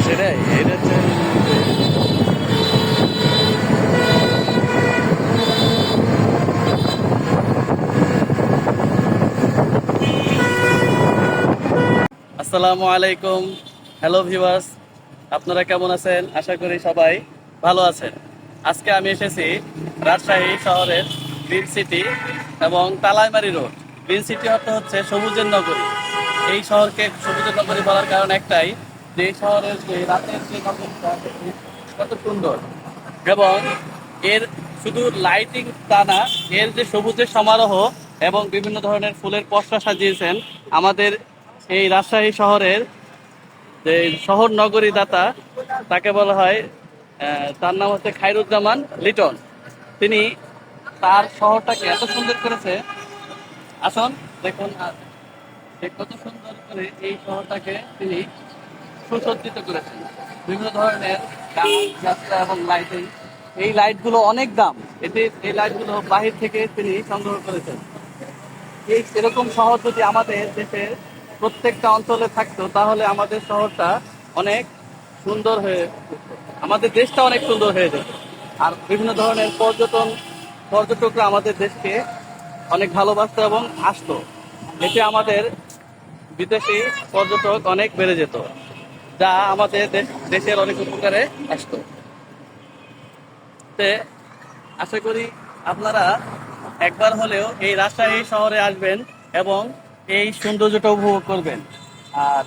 সেটাই এটা হচ্ছে। আসসালামু আলাইকুম। হ্যালো ভিউয়ার্স, আপনারা কেমন আছেন? আশা করি সবাই ভালো আছেন। আজকে আমি এসেছি রাজশাহী শহরের গ্রিন সিটি এবং তালাইমারি রোড। গ্রিন সিটি অর্থ হচ্ছে সবুজের নগরী। এই শহরকে সবুজের নগরী বলার কারণ একটাই, যে এই শহরের যে রাতের যে নগরীটা কত সুন্দর। এবং এর শুধু লাইটিং তা না, এর যে সবুজের সমারোহ এবং বিভিন্ন ধরনের ফুলের পসরা সাজিয়েছেন আমাদের এই রাজশাহী শহরের যে শহর নগরী দাতা, তাকে বলা হয়, তার নাম হচ্ছে খায়রুজ্জামান লিটন। তিনি তার শহরটাকে এত সুন্দর করেছে। আসুন দেখুন যে কত সুন্দর করে এই শহরটাকে তিনি সুসজ্জিত করেছেন বিভিন্ন ধরনের গাছ গাছরা এবং লাইটিং। এই লাইটগুলো অনেক দাম। এই লাইটগুলো বাহির থেকে তিনি সংগ্রহ করেছেন। এই এরকম শহর যদি আমাদের দেশের প্রত্যেকটা অঞ্চলে থাকতো, তাহলে আমাদের শহরটা অনেক সুন্দর হয়ে উঠতো। আমাদের দেশটা অনেক সুন্দর হয়ে যেত। আর বিভিন্ন ধরনের পর্যটকরা আমাদের দেশকে অনেক ভালোবাসতো এবং আসতো। এতে আমাদের বিদেশি পর্যটক অনেক বেড়ে যেত, যা আমাদের দেশের অনেক উপকারে আসতো। তে আশা করি আপনারা একবার হলেও এই রাজশাহী শহরে আসবেন এবং এই সৌন্দর্যটা উপভোগ করবেন। আর